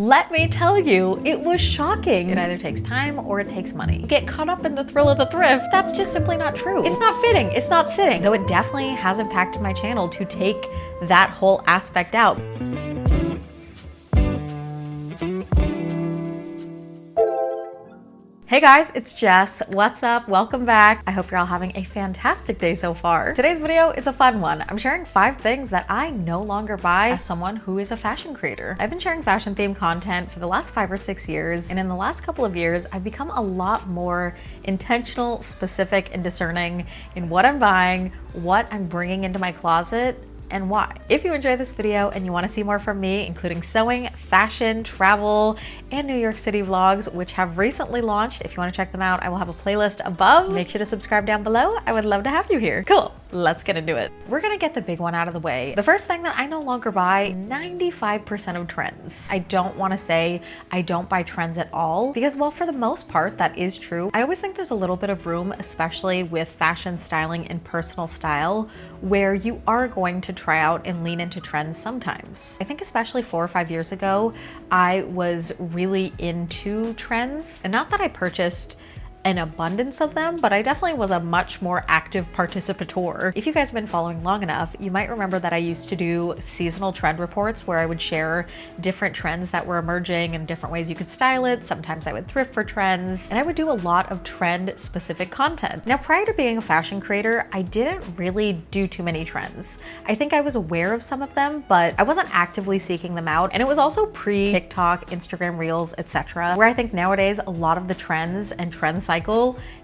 Let me tell you, it was shocking. It either takes time or it takes money. You get caught up in the thrill of the thrift. That's just simply not true. It's not fitting, it's not sitting. Though it definitely has impacted my channel to take that whole aspect out. Hey guys, it's Jess. What's up? Welcome back. I hope you're all having a fantastic day so far. Today's video is a fun one. I'm sharing 5 things that I no longer buy as someone who is a fashion creator. I've been sharing fashion themed content for the last 5 or 6 years, and in the last couple of years, I've become a lot more intentional, specific, and discerning in what I'm buying, what I'm bringing into my closet, and why. If you enjoyed this video and you want to see more from me, including sewing, fashion, travel, and New York City vlogs, which have recently launched, if you want to check them out, I will have a playlist above. Make sure to subscribe down below. I would love to have you here. Cool. Let's get into it. We're gonna get the big one out of the way. The first thing that I no longer buy, 95% of trends. I don't wanna say I don't buy trends at all, because while for the most part that is true, I always think there's a little bit of room, especially with fashion, styling, and personal style, where you are going to try out and lean into trends sometimes. I think especially 4 or 5 years ago, I was really into trends, and not that I purchased an abundance of them, but I definitely was a much more active participator. If you guys have been following long enough, you might remember that I used to do seasonal trend reports where I would share different trends that were emerging and different ways you could style it. Sometimes I would thrift for trends, and I would do a lot of trend specific content. Now, prior to being a fashion creator, I didn't really do too many trends. I think I was aware of some of them, but I wasn't actively seeking them out. And it was also pre-TikTok, Instagram Reels, etc., where I think nowadays a lot of the trends and trend cycle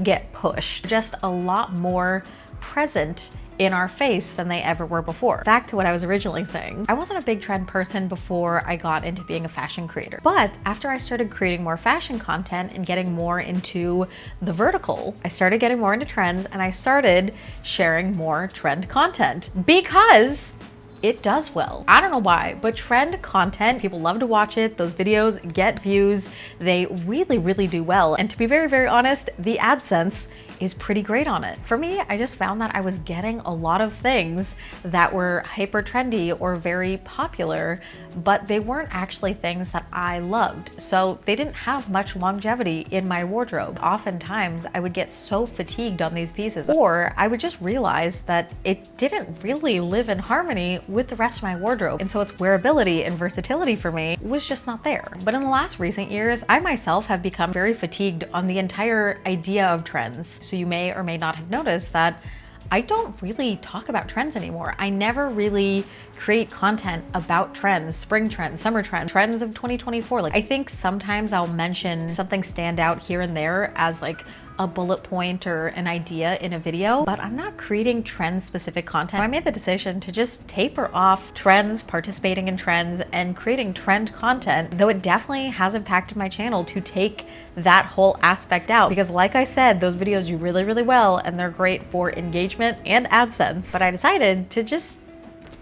get pushed, just a lot more present in our face than they ever were before. Back to what I was originally saying. I wasn't a big trend person before I got into being a fashion creator. But after I started creating more fashion content and getting more into the vertical, I started getting more into trends and I started sharing more trend content because it does well. I don't know why, but trend content, people love to watch it. Those videos get views. They really, really do well. And to be very, very honest, the AdSense is pretty great on it. For me, I just found that I was getting a lot of things that were hyper trendy or very popular, but they weren't actually things that I loved. So they didn't have much longevity in my wardrobe. Oftentimes I would get so fatigued on these pieces, or I would just realize that it didn't really live in harmony with the rest of my wardrobe. And so its wearability and versatility for me was just not there. But in the last recent years, I myself have become very fatigued on the entire idea of trends. So you may or may not have noticed that I don't really talk about trends anymore. I never really create content about trends, spring trends, summer trends, trends of 2024. Like, I think sometimes I'll mention something stand out here and there as like a bullet point or an idea in a video, but I'm not creating trend specific content. I made the decision to just taper off trends, participating in trends, and creating trend content, though it definitely has impacted my channel to take that whole aspect out, because like I said, those videos do really, really well and they're great for engagement and AdSense. But I decided to just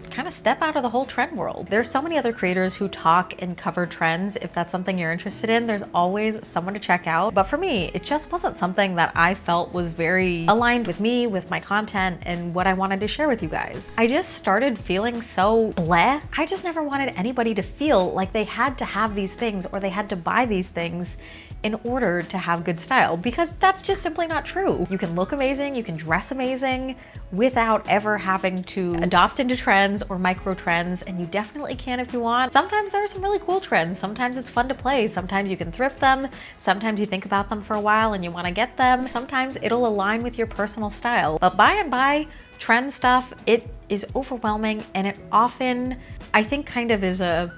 kind of step out of the whole trend world. There's so many other creators who talk and cover trends. If that's something you're interested in, there's always someone to check out. But for me, it just wasn't something that I felt was very aligned with me, with my content, and what I wanted to share with you guys. I just started feeling so bleh. I just never wanted anybody to feel like they had to have these things or they had to buy these things in order to have good style, because that's just simply not true. You can look amazing, you can dress amazing without ever having to adopt into trends or micro trends, and you definitely can if you want. Sometimes there are some really cool trends. Sometimes it's fun to play. Sometimes you can thrift them. Sometimes you think about them for a while and you want to get them. Sometimes it'll align with your personal style. But by and by, trend stuff, it is overwhelming, and it often, I think, kind of is a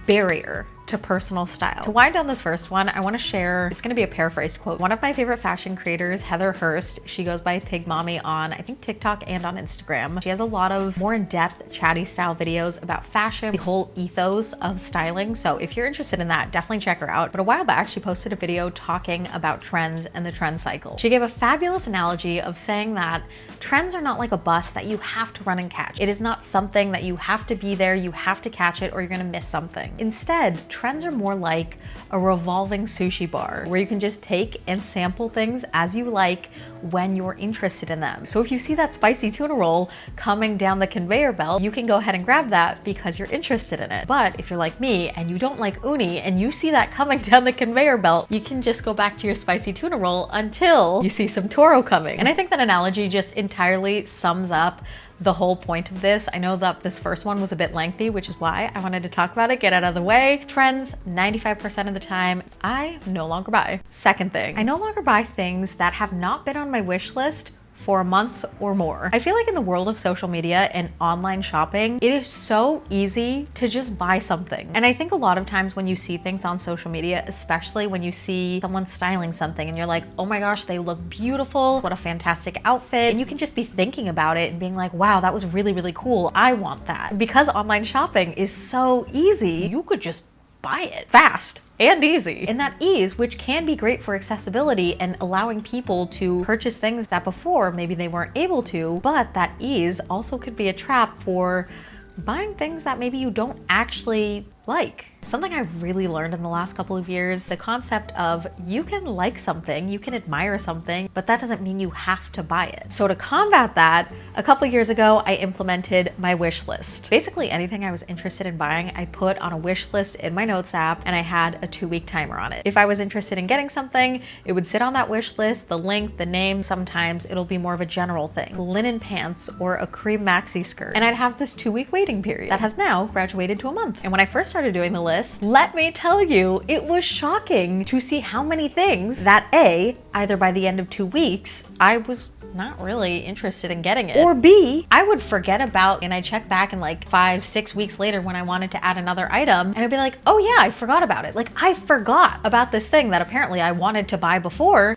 barrier to personal style. To wind down this first one, I want to share, it's going to be a paraphrased quote. One of my favorite fashion creators, Heather Hurst, she goes by Pig Mommy on, I think, TikTok and on Instagram. She has a lot of more in-depth chatty style videos about fashion, the whole ethos of styling. So if you're interested in that, definitely check her out. But a while back, she posted a video talking about trends and the trend cycle. She gave a fabulous analogy of saying that trends are not like a bus that you have to run and catch. It is not something that you have to be there, you have to catch it, or you're going to miss something. Instead, trends are more like a revolving sushi bar where you can just take and sample things as you like when you're interested in them. So if you see that spicy tuna roll coming down the conveyor belt, you can go ahead and grab that because you're interested in it. But if you're like me and you don't like uni and you see that coming down the conveyor belt, you can just go back to your spicy tuna roll until you see some toro coming. And I think that analogy just entirely sums up the whole point of this. I know that this first one was a bit lengthy, which is why I wanted to talk about it, get it out of the way. Trends, 95% of the time, I no longer buy. Second thing, I no longer buy things that have not been on my wish list for a month or more. I feel like in the world of social media and online shopping, it is so easy to just buy something. And I think a lot of times when you see things on social media, especially when you see someone styling something and you're like, oh my gosh, they look beautiful, what a fantastic outfit. And you can just be thinking about it and being like, wow, that was really, really cool. I want that. Because online shopping is so easy, you could just buy it fast and easy. And that ease, which can be great for accessibility and allowing people to purchase things that before maybe they weren't able to, but that ease also could be a trap for buying things that maybe you don't actually like. Something I've really learned in the last couple of years, the concept of you can like something, you can admire something, but that doesn't mean you have to buy it. So to combat that, a couple of years ago, I implemented my wish list. Basically anything I was interested in buying, I put on a wish list in my notes app and I had a 2-week timer on it. If I was interested in getting something, it would sit on that wish list, the link, the name, sometimes it'll be more of a general thing, linen pants or a cream maxi skirt. And I'd have this 2-week waiting period that has now graduated to a month. And when I first started doing the list, let me tell you, it was shocking to see how many things that A, either by the end of 2 weeks, I was not really interested in getting it, or B, I would forget about and I check back in like 5-6 weeks later when I wanted to add another item and I'd be like, oh yeah, I forgot about it. Like I forgot about this thing that apparently I wanted to buy before.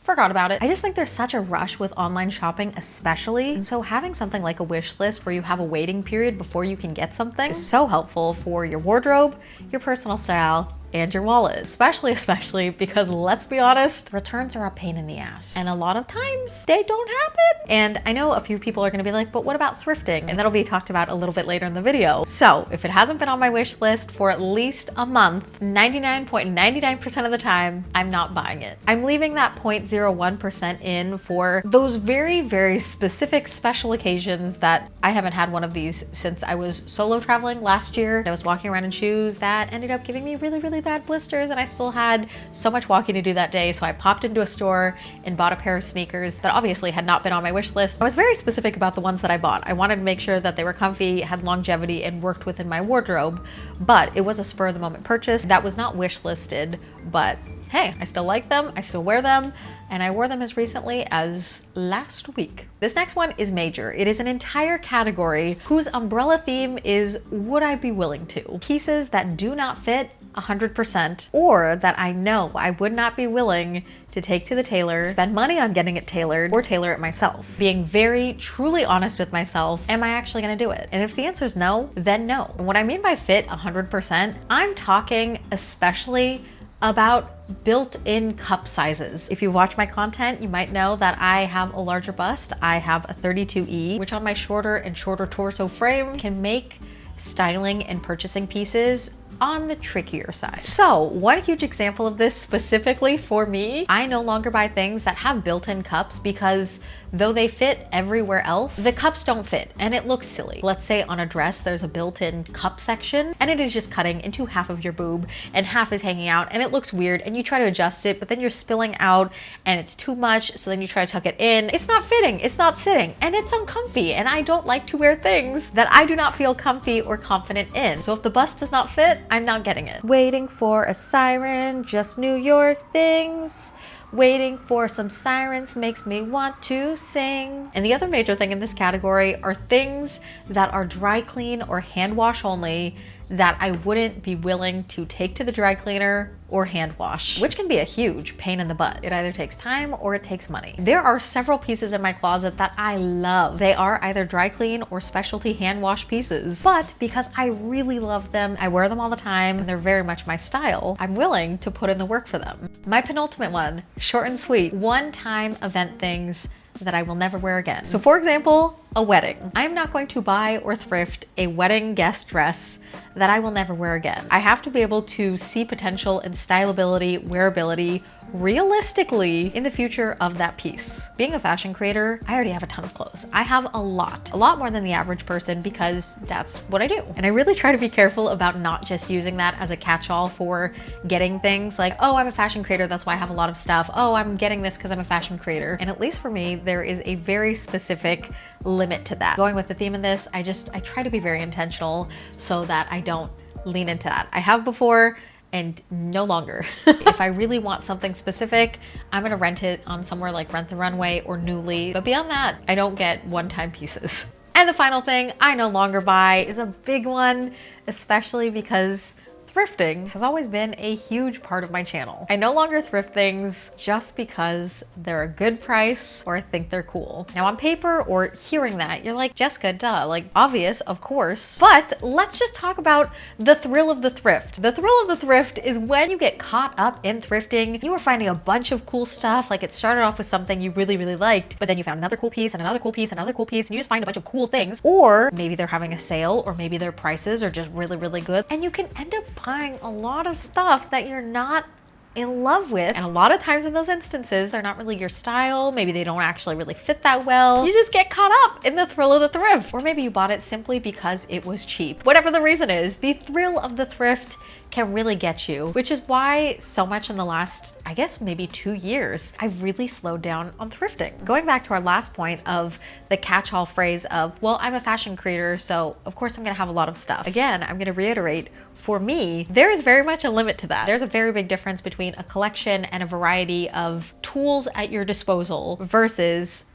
Forgot about it. I just think there's such a rush with online shopping especially. And so having something like a wish list where you have a waiting period before you can get something is so helpful for your wardrobe, your personal style, and your wallet. Especially because let's be honest, returns are a pain in the ass. And a lot of times they don't happen. And I know a few people are gonna be like, but what about thrifting? And that'll be talked about a little bit later in the video. So if it hasn't been on my wish list for at least a month, 99.99% of the time, I'm not buying it. I'm leaving that 0.01% in for those very, very specific special occasions that I haven't had one of these since I was solo traveling last year. I was walking around in shoes that ended up giving me really, really bad blisters and I still had so much walking to do that day. So I popped into a store and bought a pair of sneakers that obviously had not been on my wish list. I was very specific about the ones that I bought. I wanted to make sure that they were comfy, had longevity, and worked within my wardrobe, but it was a spur of the moment purchase that was not wish listed, but hey, I still like them, I still wear them, and I wore them as recently as last week. This next one is major. It is an entire category whose umbrella theme is would I be willing to? Pieces that do not fit 100% or that I know I would not be willing to take to the tailor, spend money on getting it tailored, or tailor it myself. Being very truly honest with myself, am I actually gonna do it? And if the answer is no, then no. And what I mean by fit 100%, I'm talking especially about built-in cup sizes. If you watch my content, you might know that I have a larger bust. I have a 32E, which on my shorter and shorter torso frame can make styling and purchasing pieces on the trickier side. So one huge example of this specifically for me, I no longer buy things that have built-in cups because though they fit everywhere else, the cups don't fit and it looks silly. Let's say on a dress, there's a built-in cup section and it is just cutting into half of your boob and half is hanging out and it looks weird and you try to adjust it, but then you're spilling out and it's too much. So then you try to tuck it in. It's not fitting, it's not sitting, and it's uncomfy. And I don't like to wear things that I do not feel comfy or confident in. So if the bust does not fit, I'm not getting it. Waiting for a siren, just New York things. Waiting for some sirens makes me want to sing. And the other major thing in this category are things that are dry clean or hand wash only that I wouldn't be willing to take to the dry cleaner or hand wash, which can be a huge pain in the butt. It either takes time or it takes money. There are several pieces in my closet that I love. They are either dry clean or specialty hand wash pieces, but because I really love them, I wear them all the time, and they're very much my style, I'm willing to put in the work for them. My penultimate one, short and sweet, one-time event things that I will never wear again. So for example, a wedding. I'm not going to buy or thrift a wedding guest dress that I will never wear again. I have to be able to see potential in stylability, wearability, realistically in the future of that piece. Being a fashion creator, I already have a ton of clothes. I have a lot more than the average person because that's what I do. And I really try to be careful about not just using that as a catch-all for getting things like, oh, I'm a fashion creator, that's why I have a lot of stuff. Oh, I'm getting this because I'm a fashion creator. And at least for me, there is a very specific limit to that. Going with the theme of this, I try to be very intentional so that I don't lean into that. I have before, and no longer. If I really want something specific, I'm gonna rent it on somewhere like Rent the Runway or Nuuly. But beyond that, I don't get one-time pieces. And the final thing I no longer buy is a big one, especially because thrifting has always been a huge part of my channel. I no longer thrift things just because they're a good price or I think they're cool. Now on paper or hearing that, you're like, Jessica, duh, like obvious, of course. But let's just talk about the thrill of the thrift. The thrill of the thrift is when you get caught up in thrifting, you are finding a bunch of cool stuff. Like it started off with something you really, really liked, but then you found another cool piece and another cool piece and another cool piece, and you just find a bunch of cool things. Or maybe they're having a sale, or maybe their prices are just really, really good. And you can end up buying a lot of stuff that you're not in love with. And a lot of times in those instances, they're not really your style. Maybe they don't actually really fit that well. You just get caught up in the thrill of the thrift. Or maybe you bought it simply because it was cheap. Whatever the reason is, the thrill of the thrift can really get you, which is why so much in the last, I guess maybe 2 years, I've really slowed down on thrifting. Going back to our last point of the catch-all phrase of, well, I'm a fashion creator, so of course I'm gonna have a lot of stuff. Again, I'm gonna reiterate, for me, there is very much a limit to that. There's a very big difference between a collection and a variety of tools at your disposal versus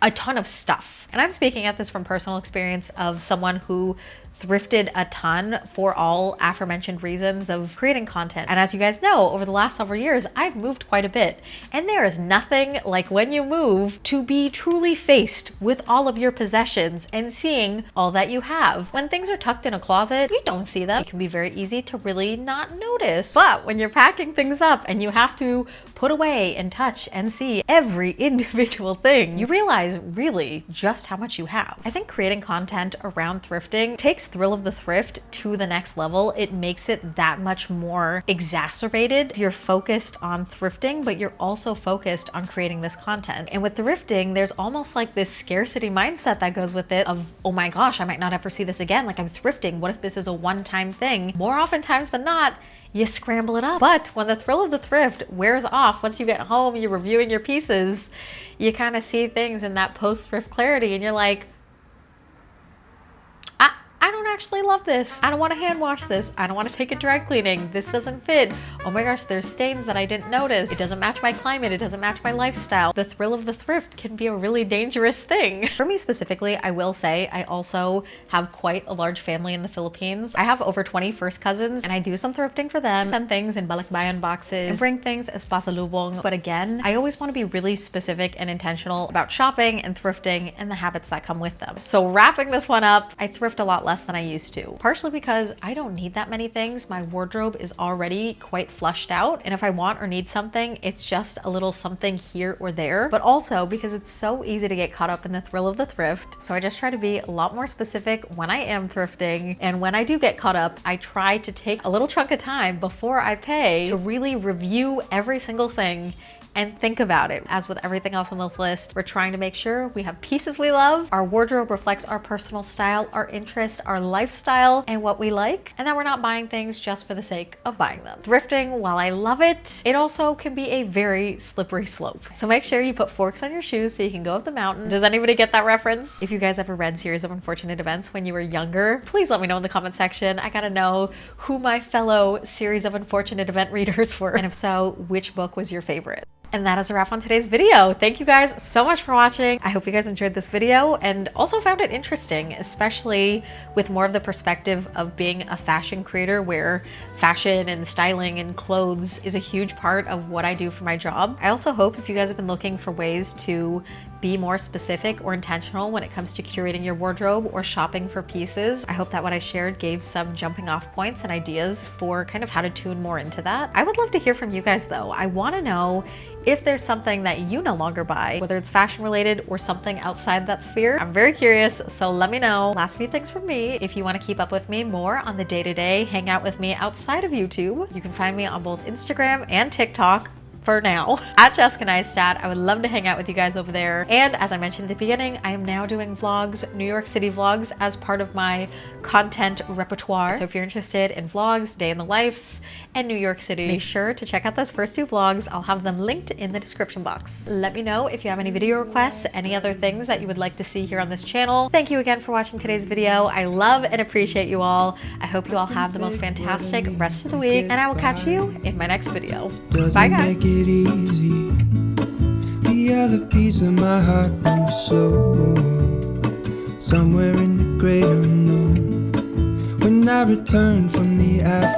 a ton of stuff. And I'm speaking at this from personal experience of someone who thrifted a ton for all aforementioned reasons of creating content. And as you guys know, over the last several years, I've moved quite a bit. And there is nothing like when you move to be truly faced with all of your possessions and seeing all that you have. When things are tucked in a closet, you don't see them. It can be very easy to really not notice. But when you're packing things up and you have to put away and touch and see every individual thing, you realize really just how much you have. I think creating content around thrifting takes thrill of the thrift to the next level. It makes it that much more exacerbated. You're focused on thrifting, but you're also focused on creating this content. And with thrifting, there's almost like this scarcity mindset that goes with it of, oh my gosh, I might not ever see this again. Like I'm thrifting. What if this is a one-time thing? More oftentimes than not, you scramble it up. But when the thrill of the thrift wears off, once you get home, you're reviewing your pieces, you kind of see things in that post-thrift clarity and you're like, I don't actually love this. I don't want to hand wash this. I don't want to take it dry cleaning. This doesn't fit. Oh my gosh, there's stains that I didn't notice. It doesn't match my climate. It doesn't match my lifestyle. The thrill of the thrift can be a really dangerous thing. For me specifically, I will say I also have quite a large family in the Philippines. I have over 20 first cousins and I do some thrifting for them. Send things in balikbayan boxes and bring things as pasalubong. But again, I always want to be really specific and intentional about shopping and thrifting and the habits that come with them. So wrapping this one up, I thrift a lot less than I used to, partially because I don't need that many things. My wardrobe is already quite flushed out, and if I want or need something, it's just a little something here or there, but also because it's so easy to get caught up in the thrill of the thrift. So I just try to be a lot more specific when I am thrifting, and when I do get caught up, I try to take a little chunk of time before I pay to really review every single thing and think about it. As with everything else on this list, we're trying to make sure we have pieces we love, our wardrobe reflects our personal style, our interests, our lifestyle, and what we like, and that we're not buying things just for the sake of buying them. Thrifting, while I love it, it also can be a very slippery slope. So make sure you put forks on your shoes so you can go up the mountain. Does anybody get that reference? If you guys ever read Series of Unfortunate Events when you were younger, please let me know in the comment section. I gotta know who my fellow Series of Unfortunate Event readers were, and if so, which book was your favorite. And that is a wrap on today's video. Thank you guys so much for watching. I hope you guys enjoyed this video and also found it interesting, especially with more of the perspective of being a fashion creator where fashion and styling and clothes is a huge part of what I do for my job. I also hope if you guys have been looking for ways to be more specific or intentional when it comes to curating your wardrobe or shopping for pieces. I hope that what I shared gave some jumping off points and ideas for kind of how to tune more into that. I would love to hear from you guys though. I want to know if there's something that you no longer buy, whether it's fashion related or something outside that sphere. I'm very curious, so let me know. Last few things from me. If you want to keep up with me more on the day-to-day, hang out with me outside of YouTube, you can find me on both Instagram and TikTok. For now, at Jessica Neistadt. I would love to hang out with you guys over there. And as I mentioned at the beginning, I am now doing vlogs, New York City vlogs, as part of my content repertoire. So if you're interested in vlogs, day in the lives, and New York City, be sure to check out those first 2 vlogs. I'll have them linked in the description box. Let me know if you have any video requests, any other things that you would like to see here on this channel. Thank you again for watching today's video. I love and appreciate you all. I hope you all have the most fantastic rest of the week, and I will catch you in my next video. Bye guys. It easy. The other piece of my heart moves slow, somewhere in the great unknown. When I return from the afternoon,